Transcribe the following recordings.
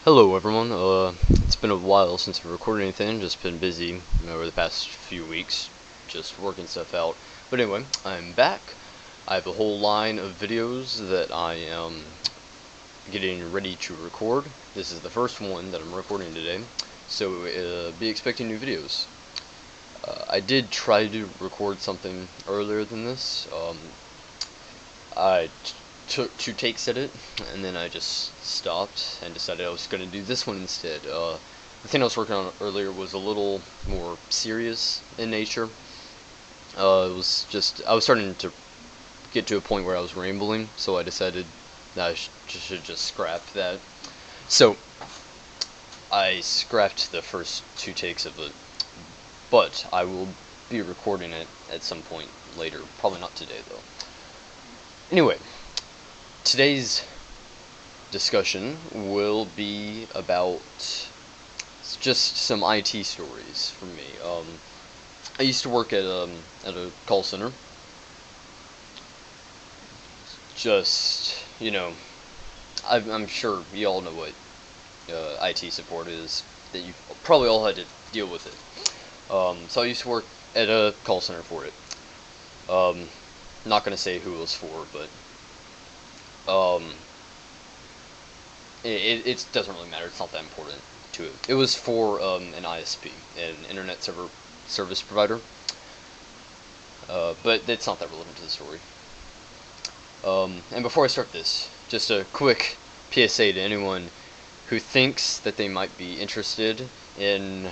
Hello everyone, it's been a while since I've recorded anything, just been busy over the past few weeks, just working stuff out. But anyway, I'm back. I have a whole line of videos that I am getting ready to record. This is the first one that I'm recording today, so be expecting new videos. I did try to record something earlier than this. I took 2 takes at it, and then I just stopped and decided I was going to do this one instead. The thing I was working on earlier was a little more serious in nature. It was just, I was starting to get to a point where I was rambling, so I decided that I should just scrap that. So, I scrapped the first 2 takes of it, but I will be recording it at some point later. Probably not today, though. Anyway, today's discussion will be about just some IT stories from me. I used to work at a call center. Just, I'm sure you all know what IT support is, that you probably all had to deal with it. So I used to work at a call center for it. Not gonna say who it was for, but it doesn't really matter. It's not that important to it. It was for an ISP, an internet service provider, but it's not that relevant to the story. And before I start this, just a quick PSA to anyone who thinks that they might be interested in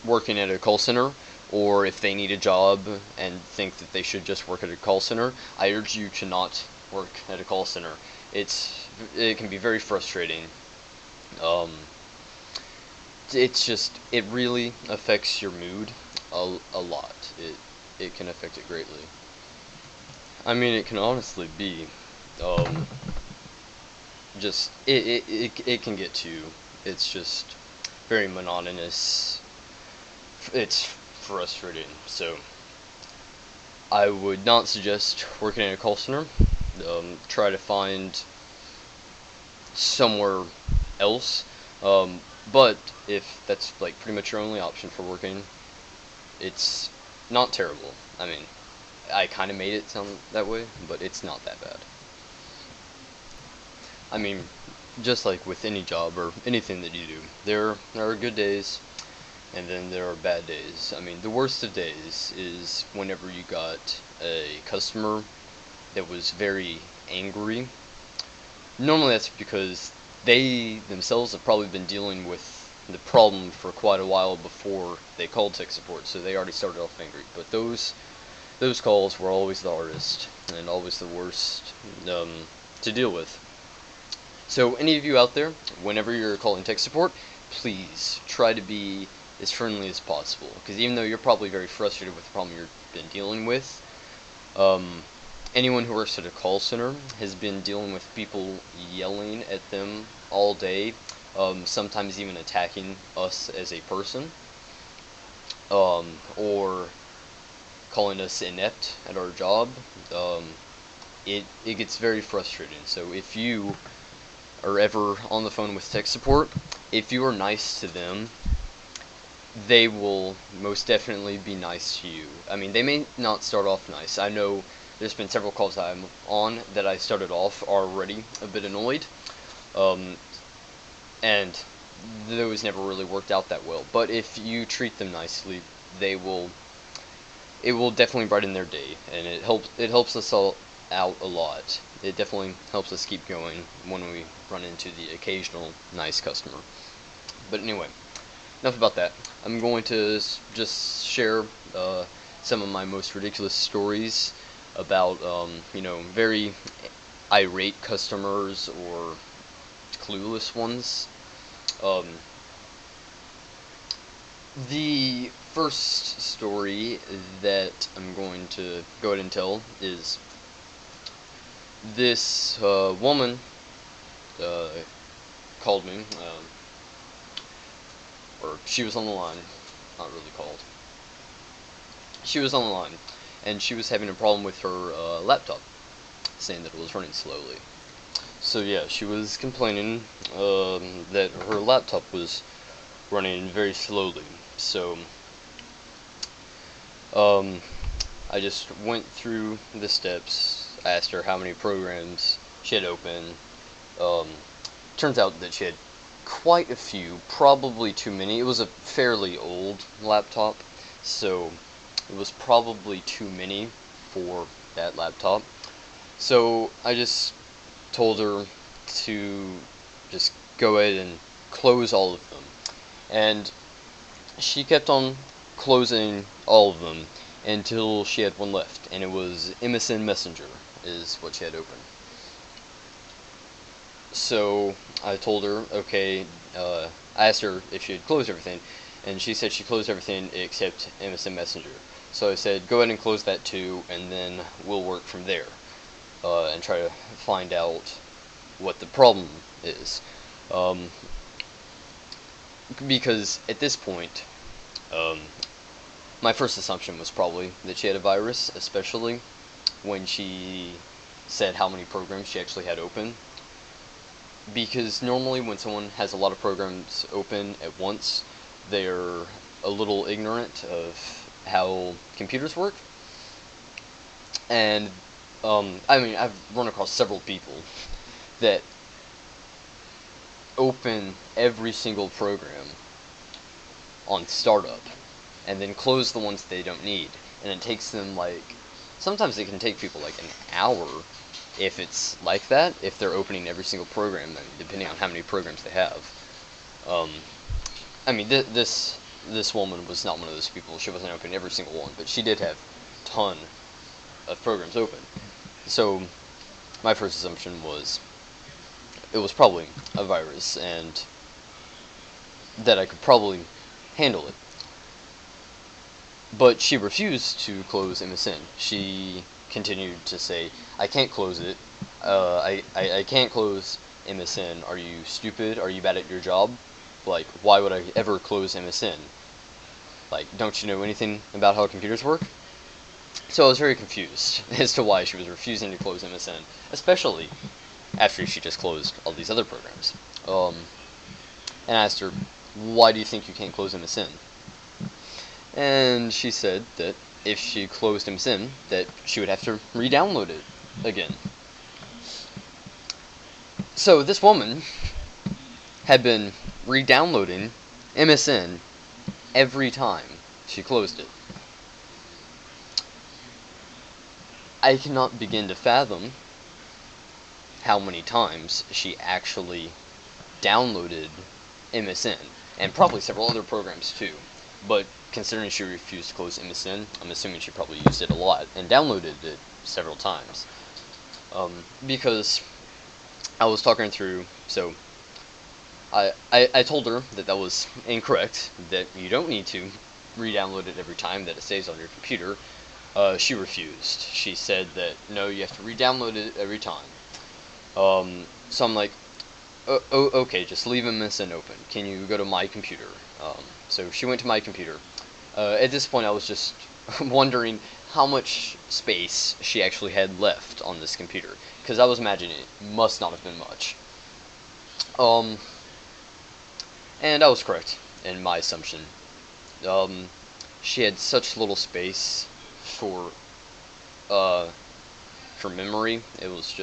working at a call center, or if they need a job and think that they should just work at a call center. I urge you to not work at a call center. It can be very frustrating. It really affects your mood a lot. It can affect it greatly. I mean, it can honestly be, just, it can get to you. It's just very monotonous. It's frustrating. So, I would not suggest working in a call center. Try to find somewhere else. But if that's like pretty much your only option for working, it's not terrible. I mean, I kind of made it sound that way, but it's not that bad. I mean, just like with any job or anything that you do, there are good days, and then there are bad days. I mean, the worst of days is whenever you got a customer that was very angry. Normally that's because they themselves have probably been dealing with the problem for quite a while before they called tech support, so they already started off angry. But those calls were always the hardest and always the worst to deal with. So any of you out there, whenever you're calling tech support, please try to be as friendly as possible, because even though you're probably very frustrated with the problem you've been dealing with, anyone who works at a call center has been dealing with people yelling at them all day, sometimes even attacking us as a person, or calling us inept at our job. It gets very frustrating. So if you are ever on the phone with tech support, if you are nice to them, they will most definitely be nice to you. I mean, they may not start off nice. I know there's been several calls that I'm on that I started off already a bit annoyed, and those never really worked out that well. But if you treat them nicely, it will definitely brighten their day, and it helps us all out a lot. It definitely helps us keep going when we run into the occasional nice customer. But anyway, enough about that. I'm going to just share some of my most ridiculous stories about very irate customers or clueless ones. The first story that I'm going to go ahead and tell is this woman called me, or she was on the line, not really called. She was on the line, and she was having a problem with her laptop, saying that it was running slowly. So yeah, she was complaining that her laptop was running very slowly. So um, I just went through the steps, asked her how many programs she had open. Um, Turns out that she had quite a few, probably too many. It was a fairly old laptop, so it was probably too many for that laptop. So I just told her to just go ahead and close all of them. And she kept on closing all of them until she had one left, and it was MSN Messenger is what she had open. So I told her, okay, I asked her if she had closed everything, and she said she closed everything except MSN Messenger. So I said, go ahead and close that too, and then we'll work from there, and try to find out what the problem is. Um, because at this point, um, my first assumption was probably that she had a virus, especially when she said how many programs she actually had open. Because normally when someone has a lot of programs open at once, they're a little ignorant of how computers work. And I mean, I've run across several people that open every single program on startup and then close the ones they don't need. And it takes them like, sometimes it can take people like an hour if it's like that, if they're opening every single program, depending on how many programs they have. Um, I mean, this woman was not one of those people. She wasn't opening every single one, but she did have a ton of programs open. So my first assumption was it was probably a virus, and that I could probably handle it. But she refused to close MSN. She continued to say, I can't close it. I can't close MSN. Are you stupid? Are you bad at your job? Like, why would I ever close MSN? Like, don't you know anything about how computers work? So I was very confused as to why she was refusing to close MSN, especially after she just closed all these other programs. And I asked her, why do you think you can't close MSN? And she said that if she closed MSN, that she would have to re-download it again. So this woman had been re-downloading MSN every time she closed it. I cannot begin to fathom how many times she actually downloaded MSN, and probably several other programs too. But considering she refused to close MSN, I'm assuming she probably used it a lot and downloaded it several times. Because I was talking through, so I told her that that was incorrect, that you don't need to re-download it every time that it saves on your computer. She refused. She said that, no, you have to re-download it every time. So I'm like, okay, just leave MSN open. Can you go to my computer? So she went to my computer. At this point, I was just wondering how much space she actually had left on this computer, because I was imagining it must not have been much. And I was correct in my assumption. She had such little space for uh, for memory. It was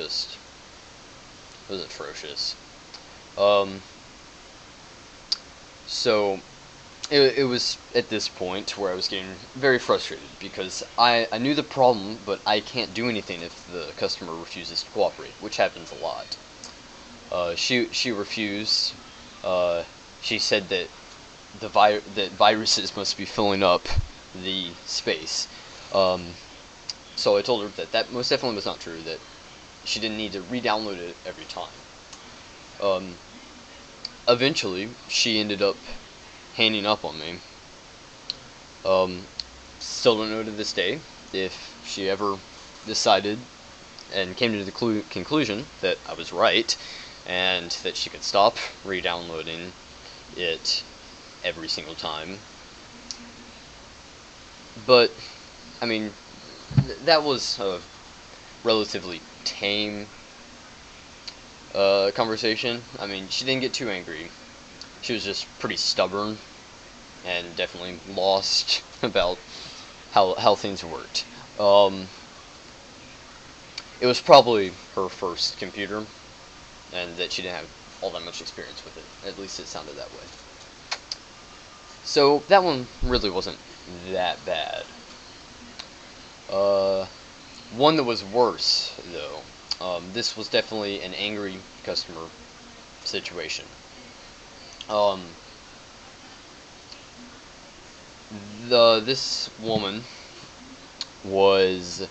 atrocious. Um, so it was at this point where I was getting very frustrated because I knew the problem, but I can't do anything if the customer refuses to cooperate, which happens a lot. She refused. She said that that viruses must be filling up the space. So I told her that that most definitely was not true. That she didn't need to re-download it every time. Um, Eventually, she ended up hanging up on me. Um, Still don't know to this day if she ever decided and came to the conclusion that I was right and that she could stop re-downloading it every single time. But, I mean, that was a relatively tame conversation. I mean, she didn't get too angry. She was just pretty stubborn and definitely lost about how things worked. Um, it was probably her first computer, and that she didn't have all that much experience with it. At least it sounded that way. So that one really wasn't that bad. Uh, One that was worse, though. This was definitely an angry customer situation. Um, this woman was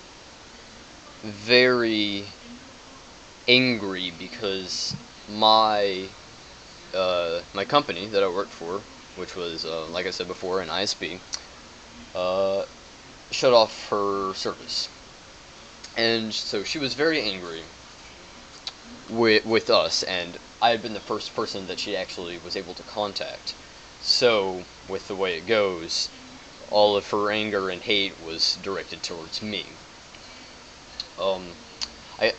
very angry because my company that I worked for, which was like I said before, an ISP, uh, shut off her service, and so she was very angry with us, and I had been the first person that she actually was able to contact. So, with the way it goes, all of her anger and hate was directed towards me. Um,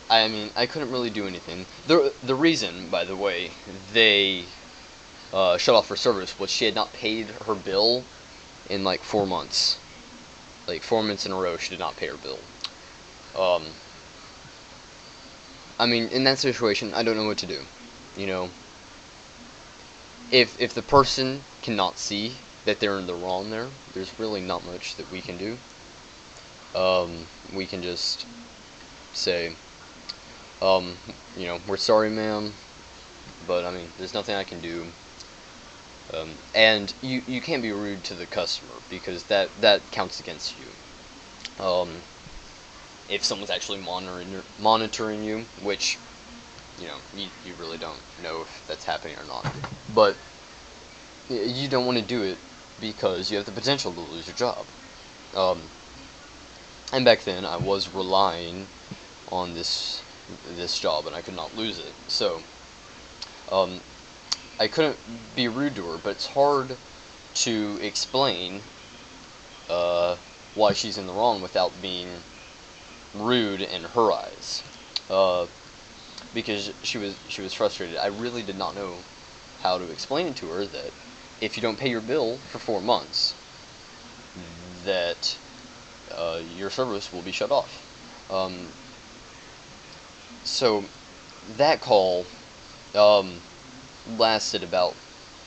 I mean, I couldn't really do anything. The reason, by the way, they shut off her service was she had not paid her bill in like 4 months. Like 4 months in a row, she did not pay her bill. Um, I mean, in that situation, I don't know what to do. You know, if the person cannot see that they're in the wrong there, there's really not much that we can do. We can just say, um, we're sorry, ma'am, but I mean, there's nothing I can do. And you can't be rude to the customer because that counts against you. If someone's actually monitoring you, which you really don't know if that's happening or not, but you don't want to do it because you have the potential to lose your job. Um, and back then, I was relying on this job, and I could not lose it. So, um, I couldn't be rude to her, but it's hard to explain uh, why she's in the wrong without being rude in her eyes. Uh, because she was frustrated. I really did not know how to explain it to her that if you don't pay your bill for 4 months, that your service will be shut off. Um, so that call um, lasted about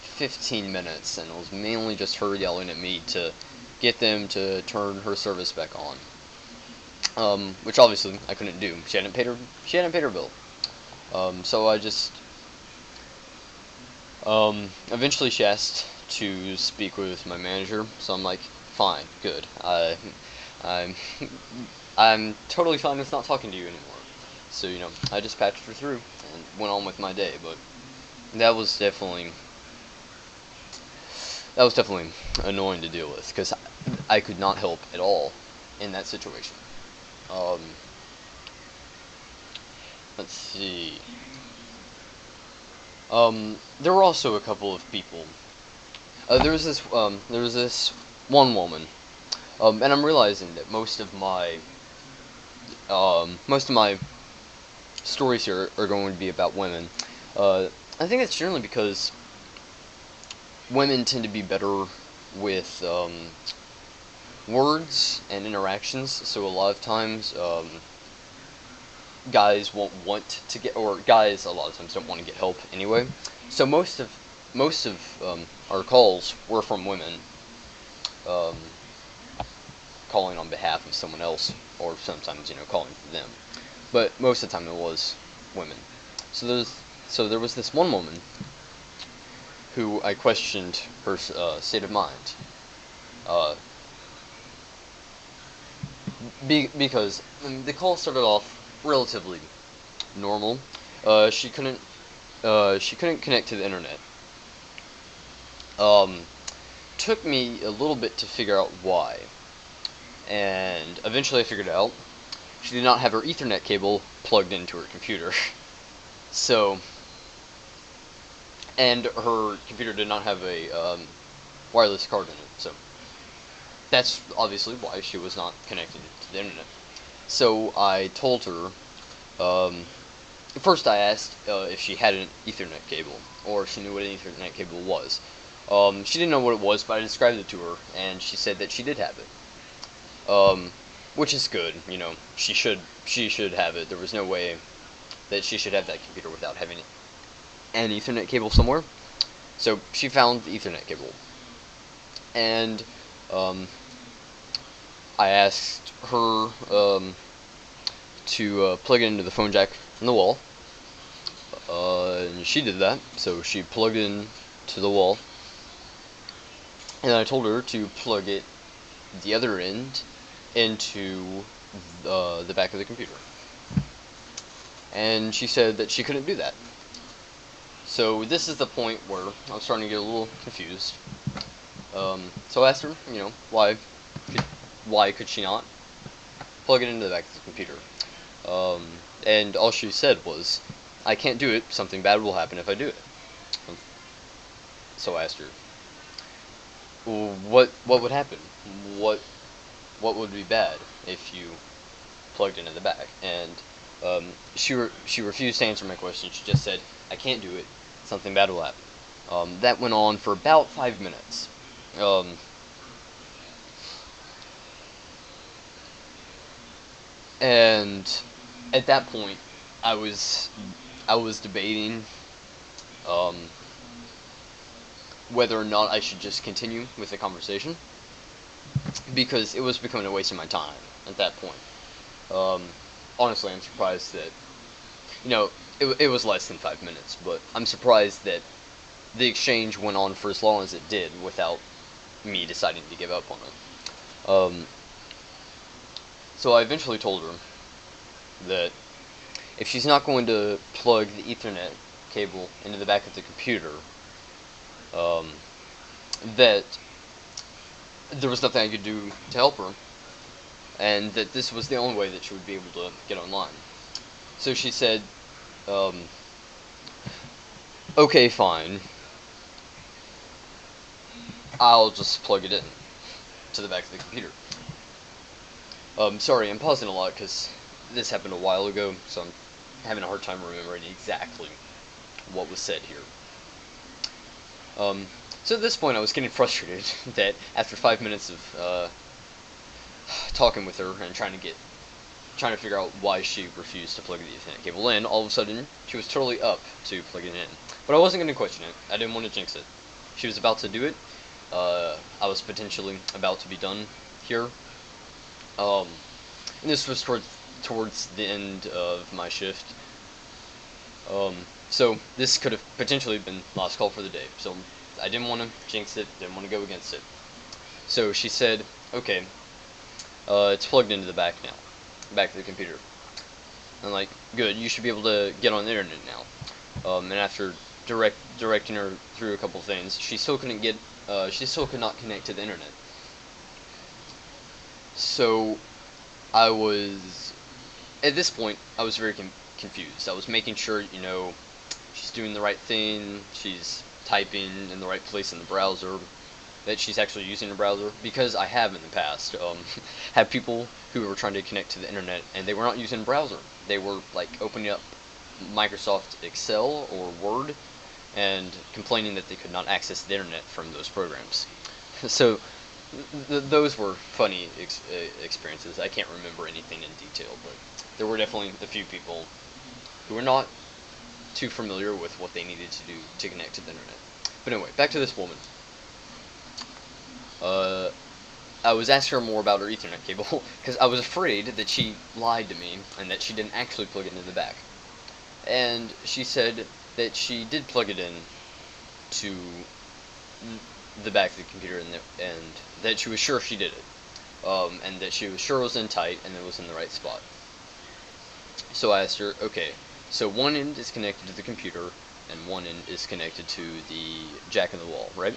15 minutes, and it was mainly just her yelling at me to get them to turn her service back on. Which obviously I couldn't do. She hadn't paid her bill. So I just eventually she asked to speak with my manager. So I'm like, fine, good. I'm I'm totally fine with not talking to you anymore. So I just patched her through and went on with my day. But that was definitely annoying to deal with because I could not help at all in that situation. Um, let's see. There were also a couple of people. There was this one woman. And I'm realizing that most of my stories here are going to be about women. I think it's generally because women tend to be better with words and interactions. So a lot of times, guys won't want to get, or guys a lot of times don't want to get help anyway. So most of our calls were from women um, calling on behalf of someone else, or sometimes calling for them. But most of the time it was women. So there was this one woman who I questioned her state of mind. Uh, because the call started off relatively normal. She couldn't connect to the internet. Um, Took me a little bit to figure out why, and eventually I figured out she did not have her Ethernet cable plugged into her computer. So, and her computer did not have a wireless card in it. So that's obviously why she was not connected to the internet. So I told her, um, first I asked if she had an Ethernet cable, or if she knew what an Ethernet cable was. She didn't know what it was, but I described it to her, and she said that she did have it. Which is good, you know. She should have it. There was no way that she should have that computer without having an Ethernet cable somewhere. So she found the Ethernet cable, and I asked her to plug it into the phone jack in the wall, and she did that. So she plugged it in to the wall, and I told her to plug it the other end into the back of the computer, and she said that she couldn't do that. So this is the point where I'm starting to get a little confused. So I asked her, you know, why could she not plug it into the back of the computer? And all she said was, I can't do it, something bad will happen if I do it. So I asked her, what would happen? What would be bad if you plugged into the back? And she refused to answer my question. She just said, I can't do it, something bad will happen. That went on for about 5 minutes. And at that point, I was debating whether or not I should just continue with the conversation, because it was becoming a waste of my time at that point. Honestly, I'm surprised that, you know, it was less than 5 minutes, but I'm surprised that the exchange went on for as long as it did without me deciding to give up on it. So I eventually told her that if she's not going to plug the Ethernet cable into the back of the computer, that there was nothing I could do to help her, and that this was the only way that she would be able to get online. So she said, okay, fine, I'll just plug it in to the back of the computer. Sorry, I'm pausing a lot because this happened a while ago, so I'm having a hard time remembering exactly what was said here. So at this point I was getting frustrated that after 5 minutes of talking with her and trying to figure out why she refused to plug the Ethernet cable in, all of a sudden she was totally up to plugging it in. But I wasn't going to question it. I didn't want to jinx it. She was about to do it. I was potentially about to be done here. And this was towards the end of my shift. So this could have potentially been last call for the day. So I didn't want to jinx it, didn't want to go against it. So she said, okay, it's plugged into the back now, back of the computer. I'm like, good, you should be able to get on the internet now. And after directing her through a couple things, she still could not connect to the internet. So at this point, I was very confused. I was making sure, you know, she's doing the right thing, she's typing in the right place in the browser, that she's actually using the browser, because I have in the past had people who were trying to connect to the internet and they were not using the browser. They were like opening up Microsoft Excel or Word and complaining that they could not access the internet from those programs. So those were funny experiences. I can't remember anything in detail, but there were definitely a few people who were not too familiar with what they needed to do to connect to the internet. But anyway, back to this woman. I was asking her more about her Ethernet cable, because I was afraid that she lied to me, and that she didn't actually plug it into the back. And she said that she did plug it in to the back of the computer, and that she was sure she did it. And that she was sure it was in tight, and it was in the right spot. So I asked her, okay, so one end is connected to the computer, and one end is connected to the jack in the wall, right?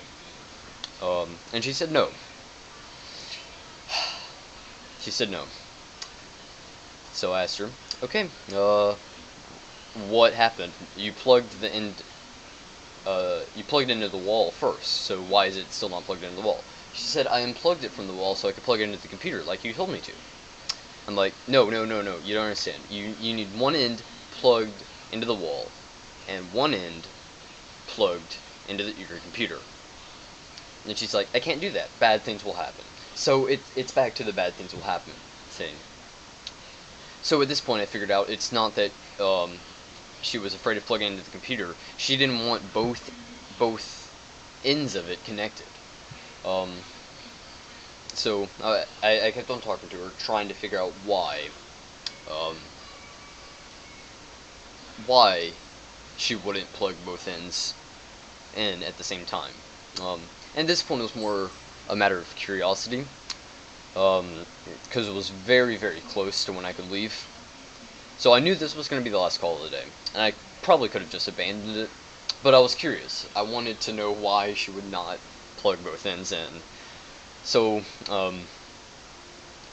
And she said no. She said no. So I asked her, okay, what happened? You plugged the end, you plugged into the wall first, so why is it still not plugged into the wall? She said, I unplugged it from the wall so I could plug it into the computer, like you told me to. I'm like, no, you don't understand. You need one end plugged into the wall, and one end plugged into your computer. And she's like, I can't do that. Bad things will happen. So it's back to the bad things will happen thing. So at this point, I figured out it's not that she was afraid of plugging into the computer. She didn't want both ends of it connected. So I kept on talking to her, trying to figure out why she wouldn't plug both ends in at the same time. And this point was more a matter of curiosity, because it was very, very close to when I could leave. So I knew this was going to be the last call of the day, and I probably could have just abandoned it, but I was curious. I wanted to know why she would not plug both ends in. So,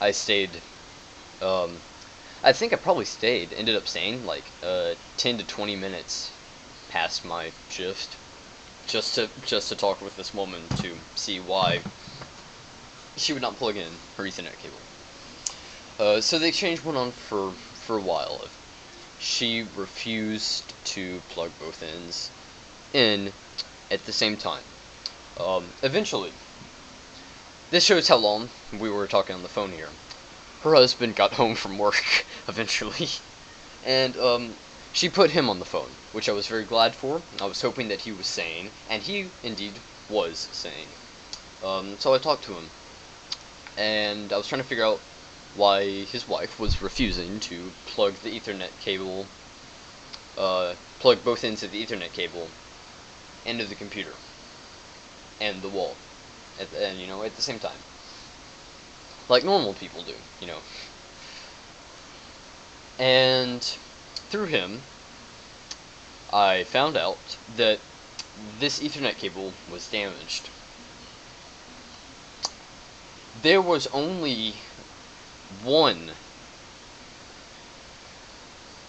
I stayed, I think I probably stayed, ended up staying like 10 to 20 minutes past my shift, just to talk with this woman to see why she would not plug in her Ethernet cable. So the exchange went on for a while. She refused to plug both ends in at the same time. Eventually, this shows how long we were talking on the phone here. Her husband got home from work eventually, and she put him on the phone, which I was very glad for. I was hoping that he was sane, and he indeed was sane. So I talked to him, and I was trying to figure out why his wife was refusing to plug the Ethernet cable, plug both ends of the Ethernet cable into the computer and the wall, at the same time, like normal people do. And through him, I found out that this Ethernet cable was damaged. There was only one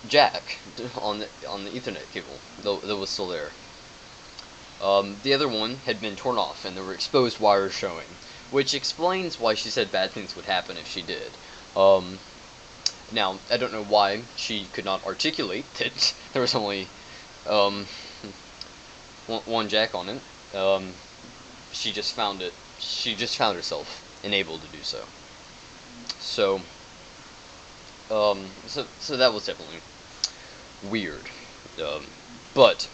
jack on the Ethernet cable that was still there. The other one had been torn off, and there were exposed wires showing, which explains why she said bad things would happen if she did. Now, I don't know why she could not articulate that there was only one jack on it. She just found herself enabled to do so. So that was definitely weird. But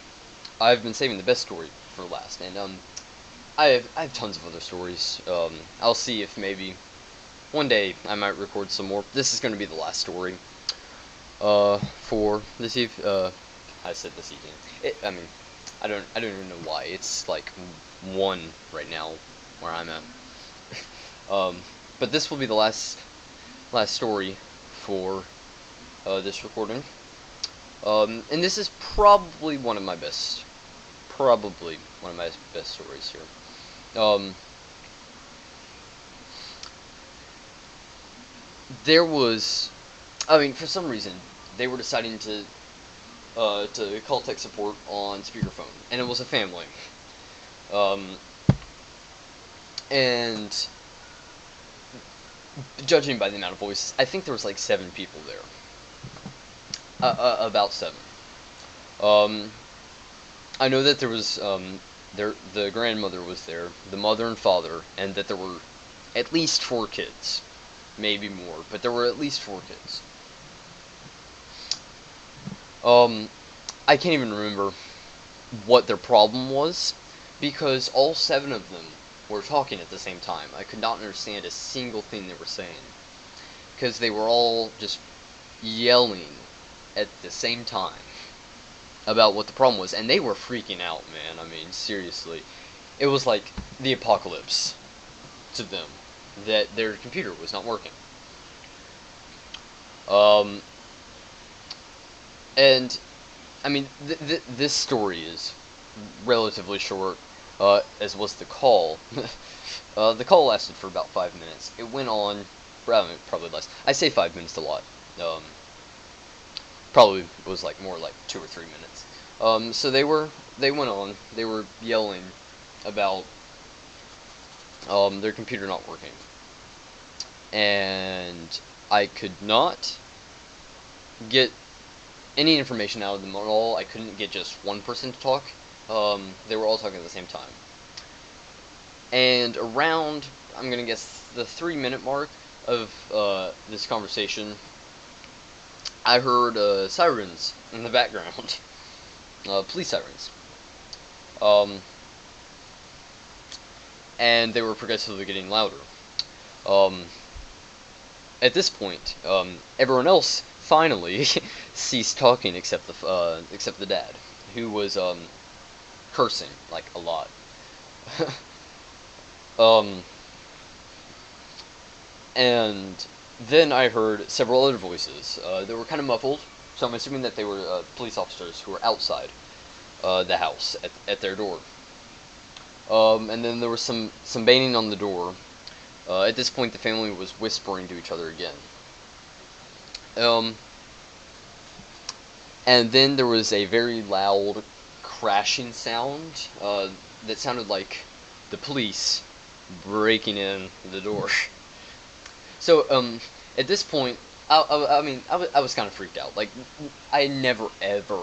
I've been saving the best story for last, and I have tons of other stories. I'll see if maybe one day I might record some more. This is going to be the last story for this evening. I said this evening. I don't even know why. It's like 1 right now where I'm at. But this will be the last story for this recording. And this is probably one of my best stories here. There was, for some reason, they were deciding to call tech support on speakerphone, and it was a family. And judging by the amount of voices, I think there was like 7 people there. About 7. I know that there was, the grandmother was there, the mother and father, and that there were at least 4 kids. Maybe more, but there were at least 4 kids. I can't even remember what their problem was, because all 7 of them were talking at the same time. I could not understand a single thing they were saying, because they were all just yelling at the same time about what the problem was, and they were freaking out, man. Seriously. It was like the apocalypse to them, that their computer was not working. And, this story is relatively short, as was the call. The call lasted for about 5 minutes. It went on, probably less. I say 5 minutes a lot. Probably was more like 2 or 3 minutes. So they went on, they were yelling about their computer not working. And I could not get any information out of them at all. I couldn't get just one person to talk. They were all talking at the same time. And around, I'm gonna guess, the 3-minute mark of this conversation, I heard sirens in the background, police sirens, and they were progressively getting louder. Um, at this point, everyone else finally ceased talking except the dad, who was cursing like a lot. um, and then I heard several other voices. They were kind of muffled, so I'm assuming that they were police officers who were outside the house at their door. And then there was some banging on the door. At this point, the family was whispering to each other again. And then there was a very loud crashing sound that sounded like the police breaking in the door. So, at this point, I was kind of freaked out. Like, I never ever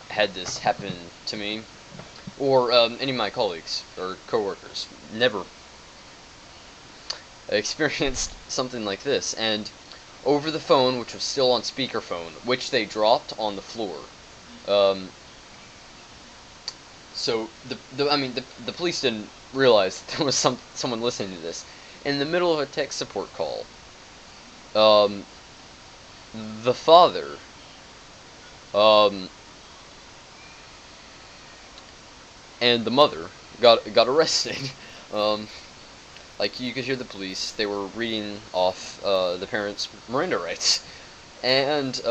had this happen to me, or any of my colleagues or coworkers. Never experienced something like this. And over the phone, which was still on speakerphone, which they dropped on the floor. So the police didn't realize that there was someone listening to this. In the middle of a tech support call, the father, and the mother got arrested. Like, you could hear the police. They were reading off the parents' Miranda rights, and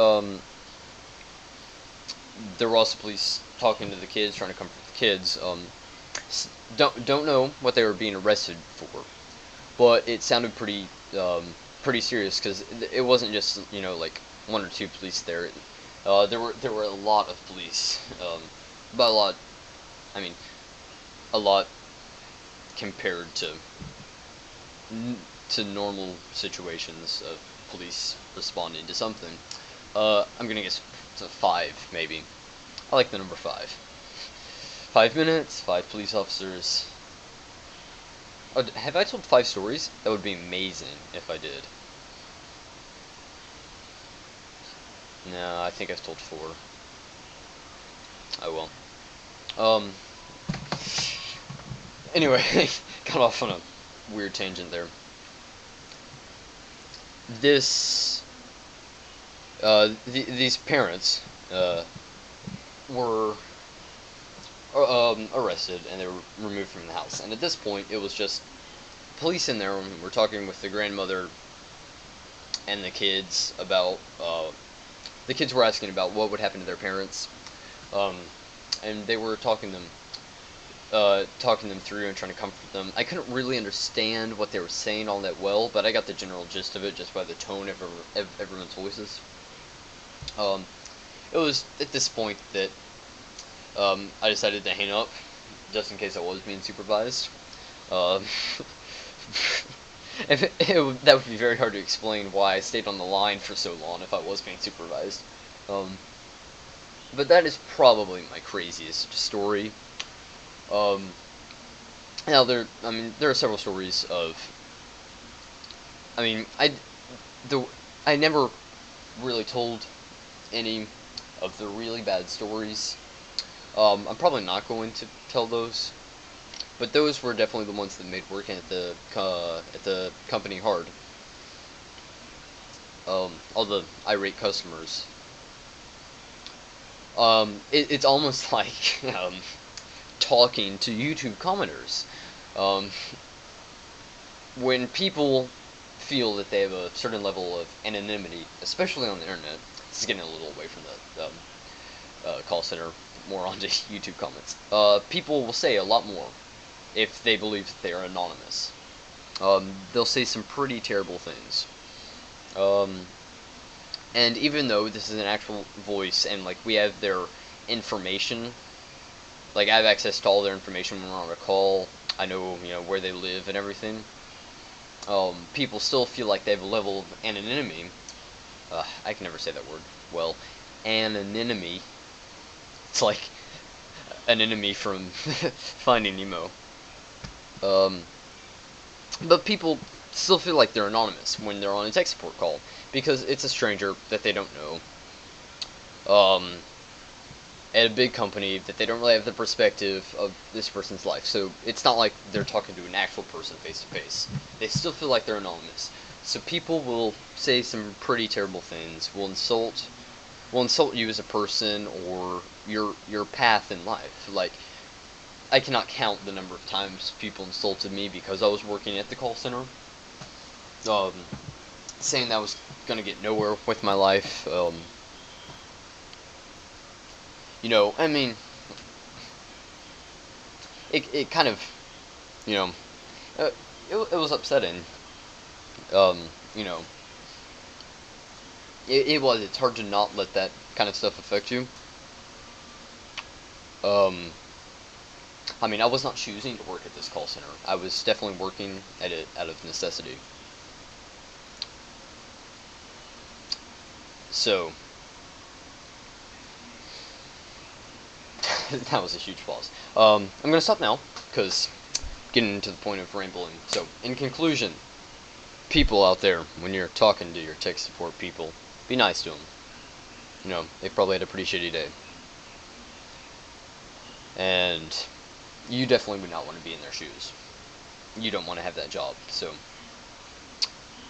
there were also police talking to the kids, trying to comfort the kids. Don't know what they were being arrested for, but it sounded pretty serious, because it wasn't just, you know, like one or two police there. There were a lot of police. By a lot, I mean a lot compared to normal situations of police responding to something. I'm gonna guess it's a 5, maybe. I like the number 5. 5 minutes, 5 police officers. Oh, have I told 5 stories? That would be amazing if I did. No, I think I've told 4. Oh well. Anyway, got off on a weird tangent there. This, these parents, were arrested, and they were removed from the house. And at this point, it was just police in there. We're talking with the grandmother and the kids about, the kids were asking about what would happen to their parents, and they were talking them through and trying to comfort them. I couldn't really understand what they were saying all that well, but I got the general gist of it just by the tone of everyone's voices. It was at this point that I decided to hang up, just in case I was being supervised. That would be very hard to explain why I stayed on the line for so long if I was being supervised. But that is probably my craziest story. Now there are several stories of. I never really told any of the really bad stories. I'm probably not going to tell those, but those were definitely the ones that made working at the company hard. All the irate customers. It's almost like talking to YouTube commenters. When people feel that they have a certain level of anonymity, especially on the internet, this is getting a little away from the call center, more onto YouTube comments. People will say a lot more if they believe that they are anonymous. They'll say some pretty terrible things. And even though this is an actual voice, and like we have their information, like I have access to all their information when we're on a call, I know, you know, where they live and everything, people still feel like they have a level of anonymity. I can never say that word well. anonymity. It's like an enemy from Finding Nemo. But people still feel like they're anonymous when they're on a tech support call because it's a stranger that they don't know. At a big company that they don't really have the perspective of this person's life. So it's not like they're talking to an actual person face to face. They still feel like they're anonymous. So people will say some pretty terrible things. Will insult you as a person or your path in life. Like, I cannot count the number of times people insulted me because I was working at the call center. Saying that I was gonna get nowhere with my life. You know, I mean, it kind of, you know, it was upsetting. You know, it's hard to not let that kind of stuff affect you. I mean, I was not choosing to work at this call center. I was definitely working at it out of necessity. So, that was a huge pause. I'm gonna stop now, because getting to the point of rambling. So, in conclusion, people out there, when you're talking to your tech support people, be nice to them. You know, they probably had a pretty shitty day. And you definitely would not want to be in their shoes. You don't want to have that job. So,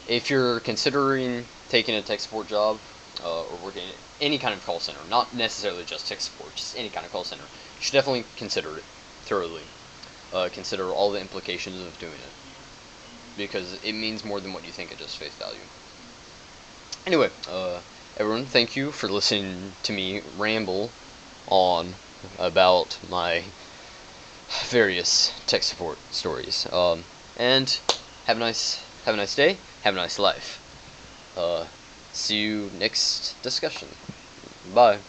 if you're considering taking a tech support job, or working at any kind of call center, not necessarily just tech support, just any kind of call center, you should definitely consider it thoroughly. Consider all the implications of doing it, because it means more than what you think at just face value. Anyway, everyone, thank you for listening to me ramble on about my various tech support stories. And have a nice day, have a nice life. See you next discussion. Bye.